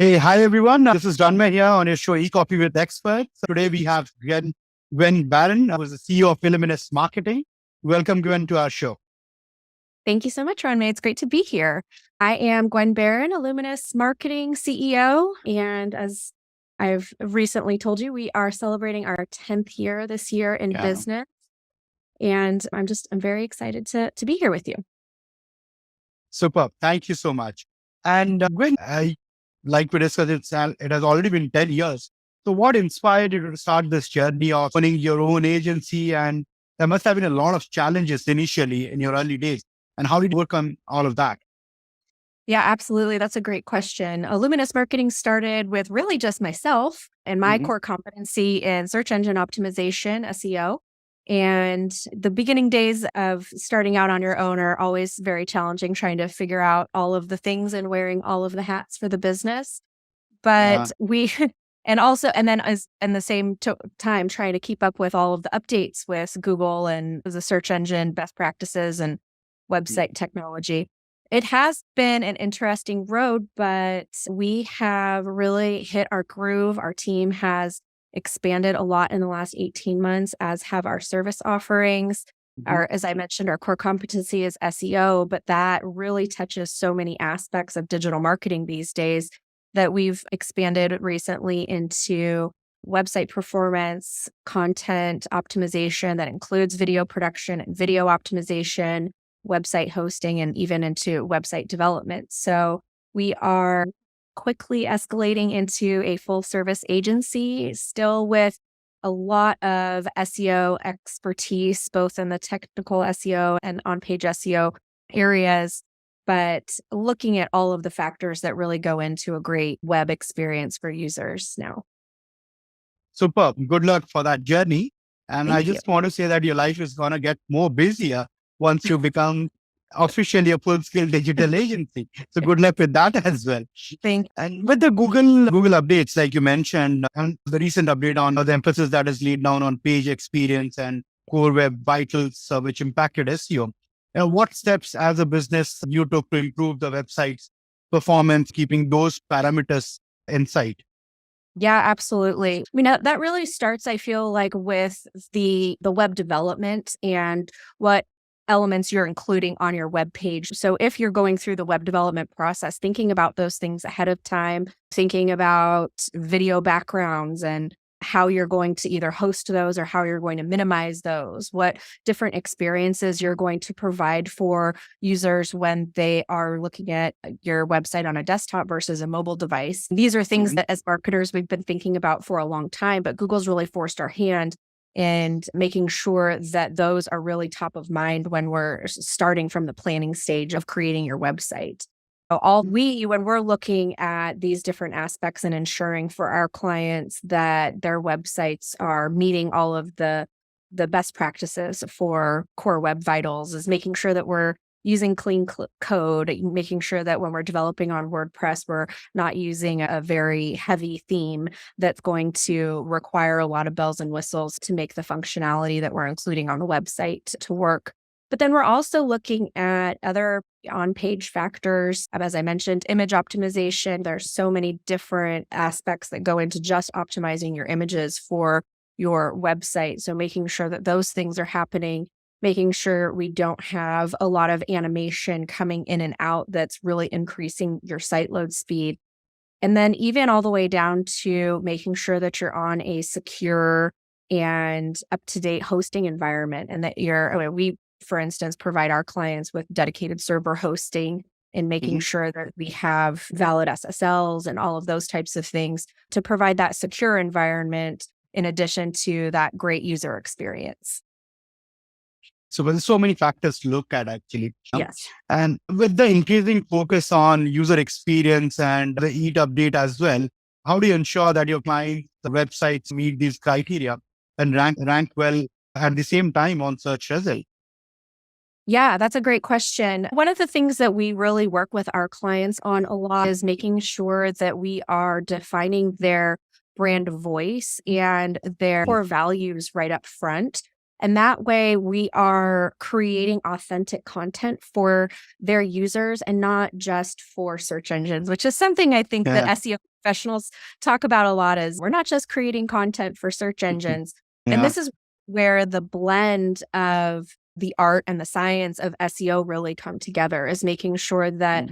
Hey, hi everyone. This is Ranmay here on your show E-Copy with Experts. Today we have Gwen Beren, who is the CEO of Illuminous Marketing. Welcome, Gwen, to our show. Thank you so much, Ranmay. It's great to be here. I am Gwen Beren, Illuminous Marketing CEO. And as I've recently told you, we are celebrating our 10th year this year in business. And I'm very excited to be here with you. Superb. Thank you so much. And Gwen, like we discussed, it has already been 10 years. So what inspired you to start this journey of owning your own agency? And there must have been a lot of challenges initially in your early days. And how did you overcome all of that? Yeah, absolutely. That's a great question. Illuminous Marketing started with really just myself and my core competency in search engine optimization, SEO. And the beginning days of starting out on your own are always very challenging, trying to figure out all of the things and wearing all of the hats for the business. But and then as in the same time, trying to keep up with all of the updates with Google and the search engine best practices and website technology. It has been an interesting road, but we have really hit our groove. Our team has expanded a lot in the last 18 months, as have our service offerings. As I mentioned, our core competency is SEO, but that really touches so many aspects of digital marketing these days that we've expanded recently into website performance, content optimization that includes video production and video optimization, website hosting, and even into website development. So we are quickly escalating into a full service agency, still with a lot of SEO expertise, both in the technical SEO and on-page SEO areas, but looking at all of the factors that really go into a great web experience for users now. Superb. Good luck for that journey. And Thank I just want to say that your life is going to get more busier once you become officially a full-scale digital agency. So good luck with that as well. And with the Google updates, like you mentioned, and the recent update on the emphasis that is laid down on page experience and core web vitals, which impacted SEO. What steps as a business you took to improve the website's performance, keeping those parameters in sight? Yeah, absolutely. I mean, that really starts, I feel like, with the web development and what elements you're including on your web page. So if you're going through the web development process, thinking about those things ahead of time, thinking about video backgrounds and how you're going to either host those or how you're going to minimize those, what different experiences you're going to provide for users when they are looking at your website on a desktop versus a mobile device. These are things that as marketers, we've been thinking about for a long time, but Google's really forced our hand and making sure that those are really top of mind when we're starting from the planning stage of creating your website. When we're looking at these different aspects and ensuring for our clients that their websites are meeting all of the best practices for core web vitals, is making sure that we're using clean code, making sure that when we're developing on WordPress, we're not using a very heavy theme that's going to require a lot of bells and whistles to make the functionality that we're including on the website to work. But then we're also looking at other on-page factors. As I mentioned, image optimization. There's so many different aspects that go into just optimizing your images for your website. So making sure that those things are happening, making sure we don't have a lot of animation coming in and out that's really increasing your site load speed. And then even all the way down to making sure that you're on a secure and up-to-date hosting environment and that we, for instance, provide our clients with dedicated server hosting and making sure that we have valid SSLs and all of those types of things to provide that secure environment in addition to that great user experience. So there's so many factors to look at actually. Yes. And with the increasing focus on user experience and the EAT update as well, how do you ensure that your clients' websites meet these criteria and rank well at the same time on search results? Yeah, that's a great question. One of the things that we really work with our clients on a lot is making sure that we are defining their brand voice and their core values right up front. And that way we are creating authentic content for their users and not just for search engines, which is something I think that Yeah. SEO professionals talk about a lot is we're not just creating content for search engines. And Yeah. this is where the blend of the art and the science of SEO really come together, is making sure that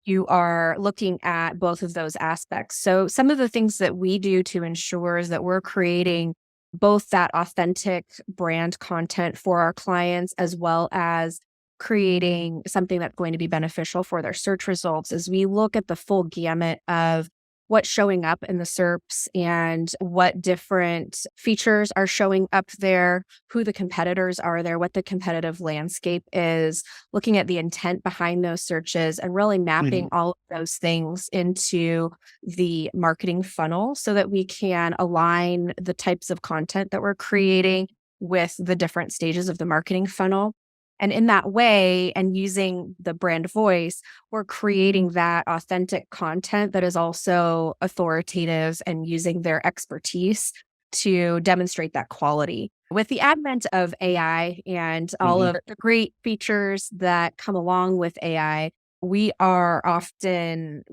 you are looking at both of those aspects. So some of the things that we do to ensure is that we're creating both that authentic brand content for our clients, as well as creating something that's going to be beneficial for their search results, is we look at the full gamut of what's showing up in the SERPs and what different features are showing up there, who the competitors are there, what the competitive landscape is, looking at the intent behind those searches, and really mapping all of those things into the marketing funnel so that we can align the types of content that we're creating with the different stages of the marketing funnel. And in that way, and using the brand voice, we're creating that authentic content that is also authoritative and using their expertise to demonstrate that quality. With the advent of AI and all of the great features that come along with AI, we haven't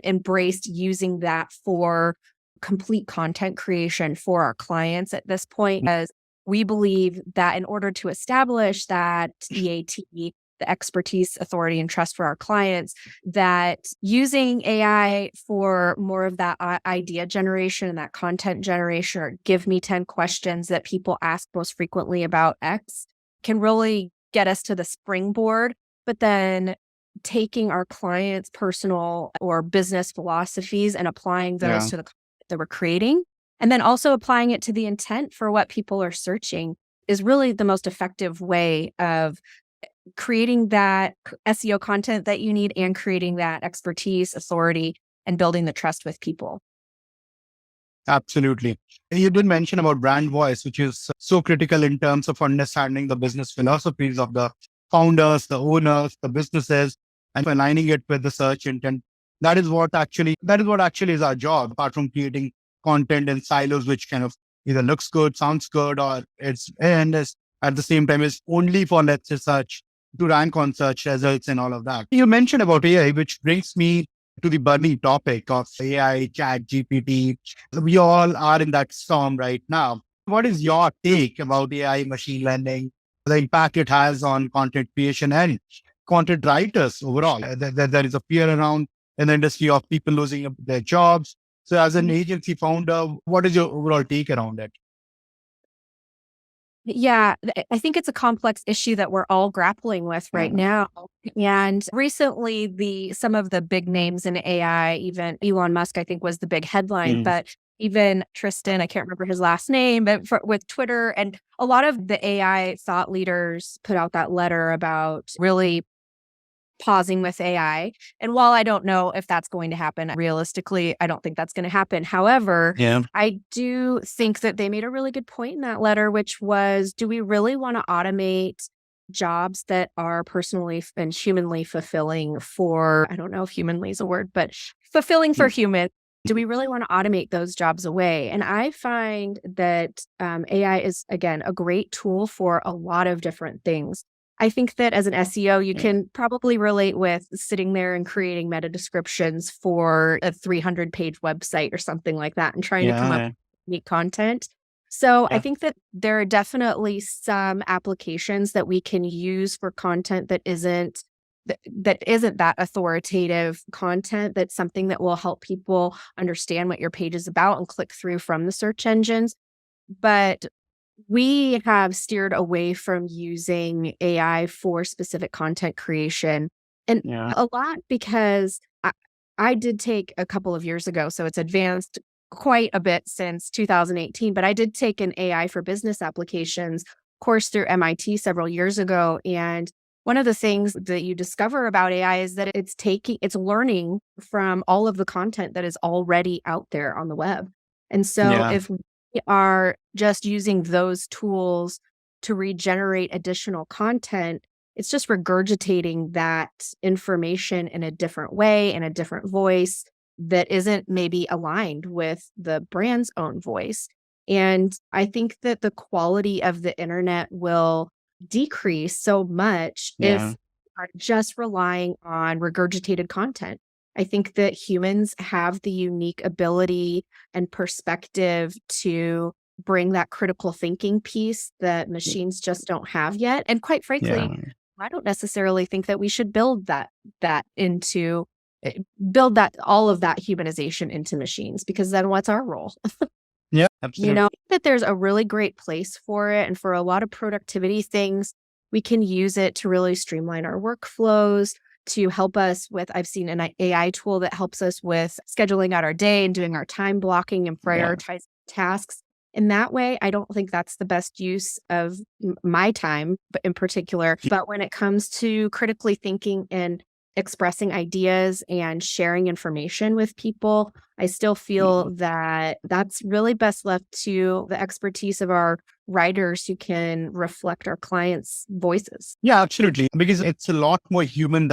embraced using that for complete content creation for our clients at this point, as we believe that in order to establish that EAT, the expertise, authority, and trust for our clients, that using AI for more of that idea generation and that content generation, or give me 10 questions that people ask most frequently about X, can really get us to the springboard. But then taking our clients' personal or business philosophies and applying those to the content that we're creating, and then also applying it to the intent for what people are searching, is really the most effective way of creating that SEO content that you need and creating that expertise, authority, and building the trust with people. Absolutely. You did mention about brand voice, which is so critical in terms of understanding the business philosophies of the founders, the owners, the businesses, and aligning it with the search intent. That is what actually is our job, apart from creating content in silos, which kind of either looks good, sounds good, or is at the same time is only for, let's say, search, to rank on search results and all of that. You mentioned about AI, which brings me to the burning topic of AI, chat, GPT. We all are in that storm right now. What is your take about AI, machine learning, the impact it has on content creation and content writers overall? There is a fear around in the industry of people losing their jobs. So as an agency founder, what is your overall take around it? Yeah, I think it's a complex issue that we're all grappling with right now. And recently, some of the big names in AI, even Elon Musk, I think was the big headline, but even Tristan, I can't remember his last name, but with Twitter, and a lot of the AI thought leaders put out that letter about really pausing with AI. And while I don't know if that's going to happen, realistically, I don't think that's going to happen. However, I do think that they made a really good point in that letter, which was, do we really want to automate jobs that are personally and humanly fulfilling for, I don't know if humanly is a word, but fulfilling for humans? Do we really want to automate those jobs away? And I find that AI is, again, a great tool for a lot of different things. I think that as an SEO, you can probably relate with sitting there and creating meta descriptions for a 300-page website or something like that and trying to come up with unique content. So I think that there are definitely some applications that we can use for content that isn't that authoritative content, that's something that will help people understand what your page is about and click through from the search engines. But we have steered away from using AI for specific content creation, and a lot because I did take a couple of years ago, so it's advanced quite a bit since 2018, but I did take an AI for business applications course through MIT several years ago. And one of the things that you discover about AI is that it's learning from all of the content that is already out there on the web. And so if we are just using those tools to regenerate additional content, it's just regurgitating that information in a different way, in a different voice that isn't maybe aligned with the brand's own voice. And I think that the quality of the internet will decrease so much if Yeah. we are just relying on regurgitated content. I think that humans have the unique ability and perspective to bring that critical thinking piece that machines just don't have yet. And quite Yeah. frankly, I don't necessarily think that we should build that into build that all of that humanization into machines, because then what's our role? Yeah. You Absolutely. know, that there's a really great place for it, and for a lot of productivity things, we can use it to really streamline our workflows, to help us with I've seen an AI tool that helps us with scheduling out our day and doing our time blocking and Yeah. prioritizing tasks. In that way, I don't think that's the best use of my time, but in particular. But when it comes to critically thinking and expressing ideas and sharing information with people, I still feel that that's really best left to the expertise of our writers who can reflect our clients' voices. Yeah, absolutely. Because it's a lot more human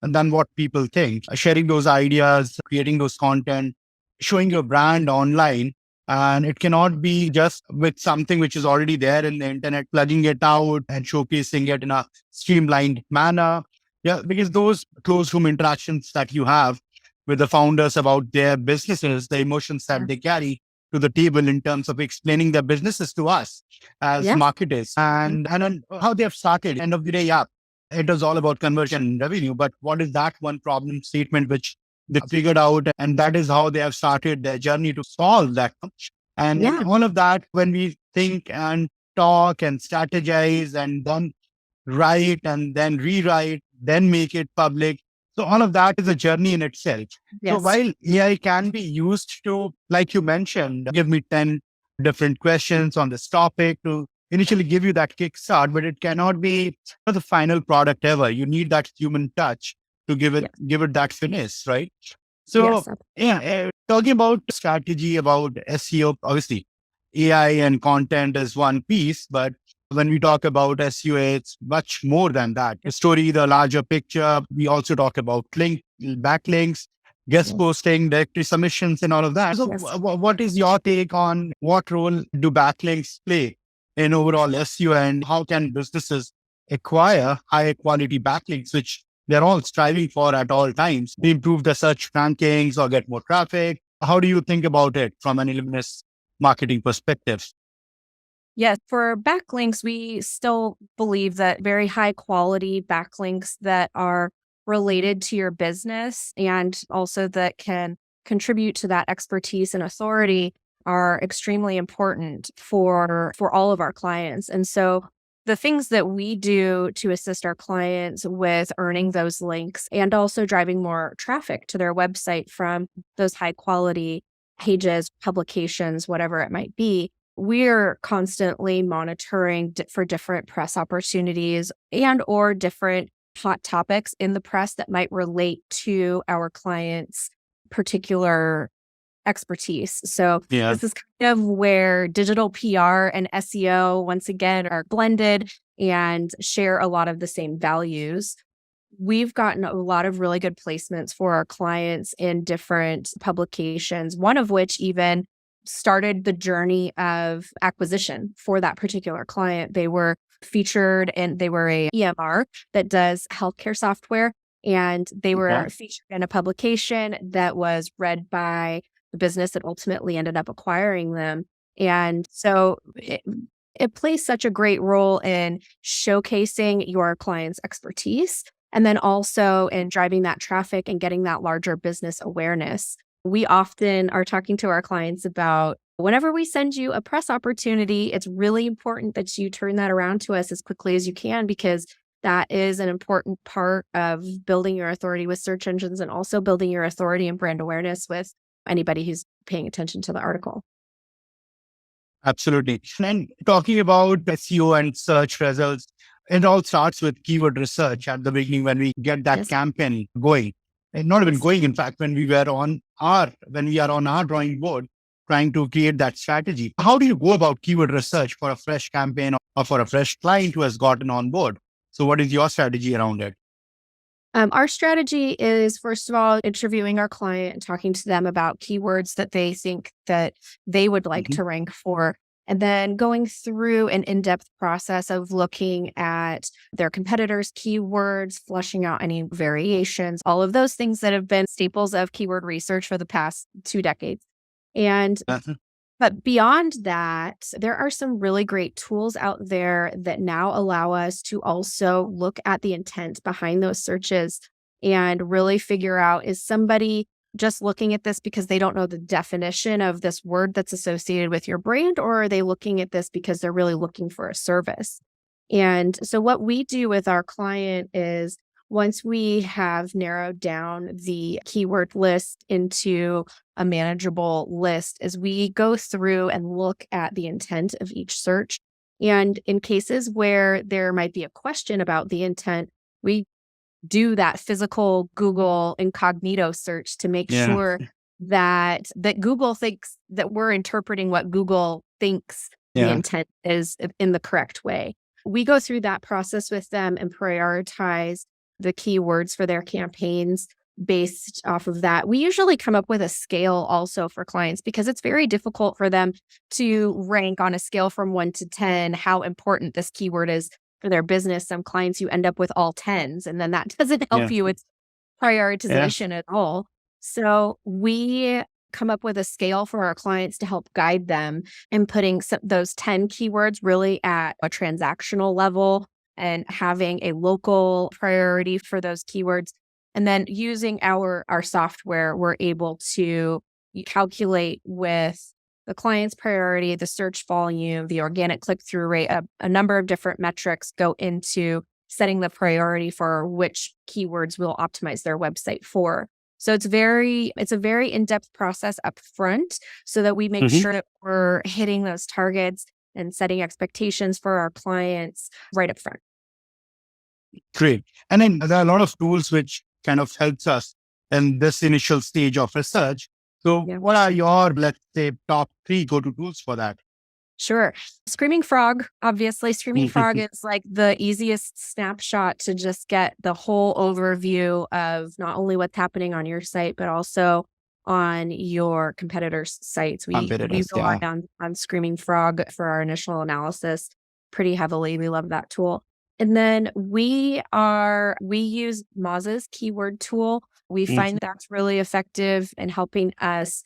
than what people think. Sharing those ideas, creating those content, showing your brand online. And it cannot be just with something which is already there in the internet, plugging it out and showcasing it in a streamlined manner. Yeah, because those closed room interactions that you have with the founders about their businesses, the emotions Yeah. that they carry to the table in terms of explaining their businesses to us as Yes. marketers and on how they have started. End of the day, yeah, it was all about conversion and revenue. But what is that one problem statement which they figured out? And that is how they have started their journey to solve that. And Yeah. all of that, when we think and talk and strategize and then write and then rewrite, then make it public. So all of that is a journey in itself. So Yes. while AI can be used to, like you mentioned, give me 10 different questions on this topic to initially give you that kickstart, but it cannot be the final product ever. You need that human touch to Yes. give it that finish, right? So Yes. yeah, talking about strategy about SEO, obviously AI and content is one piece, but when we talk about SEO, it's much more than that. The story, the larger picture. We also talk about backlinks, guest Yes. posting, directory submissions, and all of that. So, Yes. what is your take on what role do backlinks play in overall SEO, and how can businesses acquire high quality backlinks, which they're all striving for at all times to improve the search rankings or get more traffic? How do you think about it from an Illuminous marketing perspective? Yes, for backlinks, we still believe that very high quality backlinks that are related to your business and also that can contribute to that expertise and authority are extremely important for all of our clients. And so the things that we do to assist our clients with earning those links and also driving more traffic to their website from those high quality pages, publications, whatever it might be, we're constantly monitoring for different press opportunities and or different hot topics in the press that might relate to our clients' particular expertise. So Yeah. this is kind of where digital PR and SEO once again are blended and share a lot of the same values. We've gotten a lot of really good placements for our clients in different publications, one of which even started the journey of acquisition for that particular client. They were featured and they were a EMR that does healthcare software. And they Okay. were featured in a publication that was read by the business that ultimately ended up acquiring them. And so it plays such a great role in showcasing your client's expertise and then also in driving that traffic and getting that larger business awareness. We often are talking to our clients about whenever we send you a press opportunity, it's really important that you turn that around to us as quickly as you can, because that is an important part of building your authority with search engines and also building your authority and brand awareness with anybody who's paying attention to the article. Absolutely. And talking about SEO and search results, it all starts with keyword research at the beginning when we get that Yes. campaign going. And not even Yes. going, in fact, when we are on our drawing board trying to create that strategy. How do you go about keyword research for a fresh campaign or for a fresh client who has gotten on board? So what is your strategy around it? Our strategy is, first of all, interviewing our client and talking to them about keywords that they think that they would like Mhm. to rank for. And then going through an in-depth process of looking at their competitors' keywords, flushing out any variations, all of those things that have been staples of keyword research for the past 2 decades. And Uh-huh. but beyond that, there are some really great tools out there that now allow us to also look at the intent behind those searches and really figure out, is somebody just looking at this because they don't know the definition of this word that's associated with your brand, or are they looking at this because they're really looking for a service? And so what we do with our client is, once we have narrowed down the keyword list into a manageable list, as we go through and look at the intent of each search. And in cases where there might be a question about the intent, we do that physical Google incognito search to make Yeah. sure that Google thinks that we're interpreting what Google thinks the Yeah. intent is in the correct way. We go through that process with them and prioritize the keywords for their campaigns based off of that. We usually come up with a scale also for clients, because it's very difficult for them to rank on a scale from 1 to 10 how important this keyword is for their business. Some clients, you end up with all tens, and then that doesn't help Yeah. you with Yeah. prioritization at all. So we come up with a scale for our clients to help guide them in putting those 10 keywords really at a transactional level and having a local priority for those keywords. And then using our software, we're able to calculate with the client's priority, the search volume, the organic click-through rate, a number of different metrics go into setting the priority for which keywords we'll optimize their website for. So it's a very in-depth process up front, so that we make Mhm. sure that we're hitting those targets and setting expectations for our clients right up front. Great. And then there are a lot of tools which kind of helps us in this initial stage of research. So Yeah. what are your, let's say, top 3 go-to tools for that? Sure. Screaming Frog, obviously. Screaming Frog is like the easiest snapshot to just get the whole overview of not only what's happening on your site, but also on your competitors' sites. We Competitors, rely yeah. on Screaming Frog for our initial analysis pretty heavily. We love that tool. And then we use Moz's keyword tool. We find Mhm. that's really effective in helping us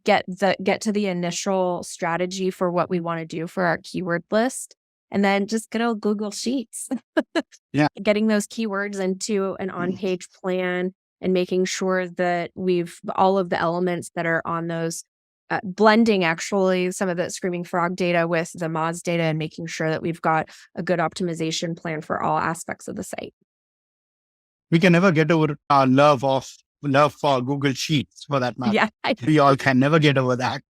get to the initial strategy for what we want to do for our keyword list. And then just good old Google Sheets, Yeah. getting those keywords into an on-page plan and making sure that we've all of the elements that are on those, blending actually some of the Screaming Frog data with the Moz data, and making sure that we've got a good optimization plan for all aspects of the site. We can never get over our love for Google Sheets, for that matter. Yeah, We all can never get over that.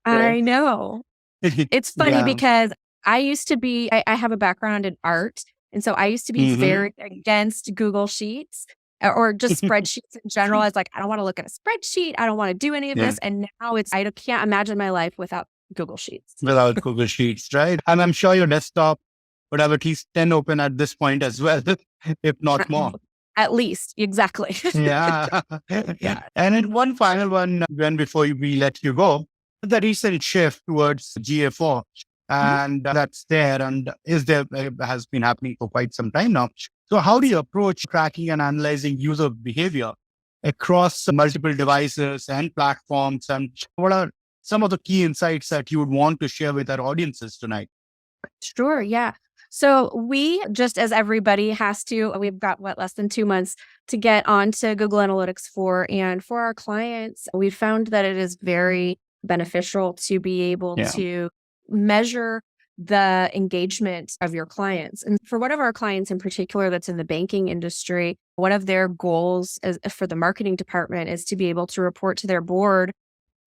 Right. I know. It's funny Yeah. because I have a background in art. And so I used to be Mhm. very against Google Sheets, or just spreadsheets in general. I was like, I don't want to look at a spreadsheet. I don't want to do any of Yeah. this. And now I can't imagine my life without Google Sheets. Without Google Sheets, right? And I'm sure your desktop would have at least 10 open at this point as well, if not more. At least, exactly. Yeah. Yeah. And then one final one, Gwen, before we let you go, the recent shift towards GA4, Mhm. and that's there and has been happening for quite some time now. So how do you approach tracking and analyzing user behavior across multiple devices and platforms? And what are some of the key insights that you would want to share with our audiences tonight? Sure. Yeah. So we, just as everybody has to, we've got less than 2 months to get onto Google Analytics 4. And for our clients, we found that it is very beneficial to be able Yeah. to measure the engagement of your clients. And for one of our clients in particular that's in the banking industry, one of their goals for the marketing department is to be able to report to their board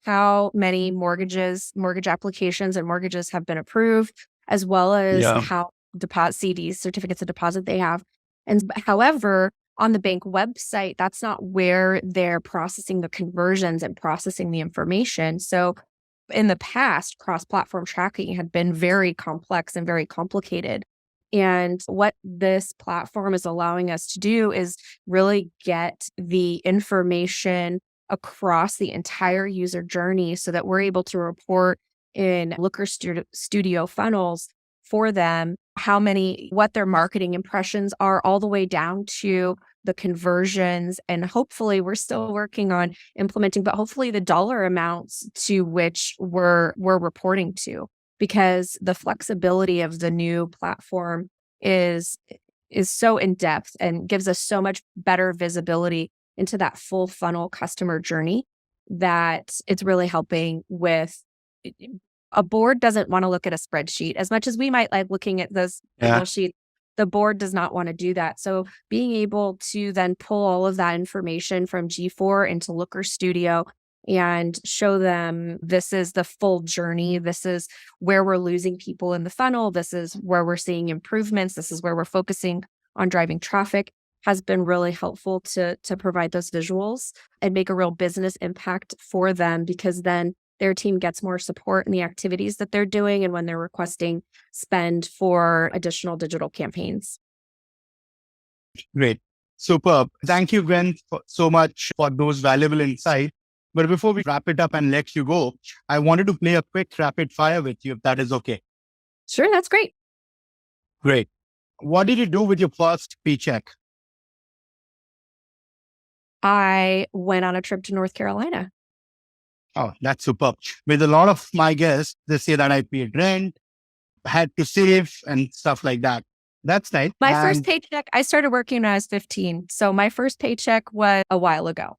how many mortgage applications and mortgages have been approved, as well as Yeah. how deposit CDs, certificates of deposit, they have. And however, on the bank website, that's not where they're processing the conversions and processing the information. So in the past, cross-platform tracking had been very complex and very complicated. And what this platform is allowing us to do is really get the information across the entire user journey so that we're able to report in Looker Studio funnels for them what their marketing impressions are, all the way down to the conversions. And hopefully, we're still working on implementing, but hopefully the dollar amounts to which we're reporting to, because the flexibility of the new platform is so in depth and gives us so much better visibility into that full funnel customer journey that it's really helping with. A board doesn't want to look at a spreadsheet as much as we might like looking at those Yeah. Google sheets. The board does not want to do that. So being able to then pull all of that information from G4 into Looker Studio and show them this is the full journey. This is where we're losing people in the funnel. This is where we're seeing improvements. This is where we're focusing on driving traffic, has been really helpful to provide those visuals and make a real business impact for them, because then their team gets more support in the activities that they're doing and when they're requesting spend for additional digital campaigns. Great. Superb. Thank you, Gwen, so much for those valuable insights. But before we wrap it up and let you go, I wanted to play a quick rapid fire with you, if that is okay. Sure, that's great. Great. What did you do with your first paycheck? I went on a trip to North Carolina. Oh, that's superb. With a lot of my guests, they say that I paid rent, had to save and stuff like that. That's nice. My first paycheck, I started working when I was 15. So my first paycheck was a while ago.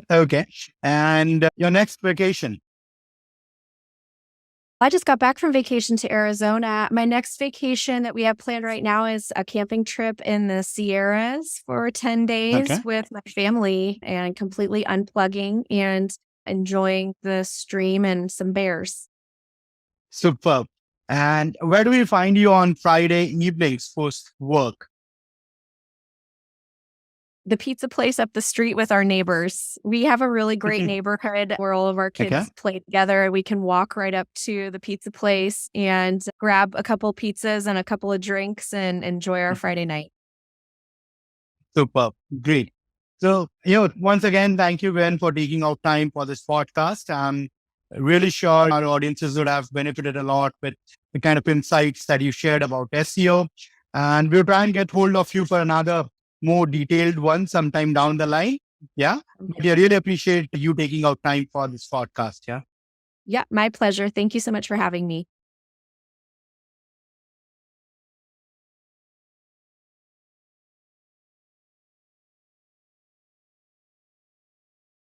Okay. And your next vacation? I just got back from vacation to Arizona. My next vacation that we have planned right now is a camping trip in the Sierras for 10 days Okay. with my family, and completely unplugging and enjoying the stream and some bears. Superb. And where do we find you on Friday evenings post work? The pizza place up the street with our neighbors. We have a really great neighborhood where all of our kids Okay. play together. We can walk right up to the pizza place and grab a couple pizzas and a couple of drinks and enjoy our Friday night. Superb. Great. So, once again, thank you, Gwen, for taking out time for this podcast. I'm really sure our audiences would have benefited a lot with the kind of insights that you shared about SEO. And we'll try and get hold of you for another more detailed one sometime down the line. Yeah. But I really appreciate you taking out time for this podcast. Yeah. Yeah, my pleasure. Thank you so much for having me.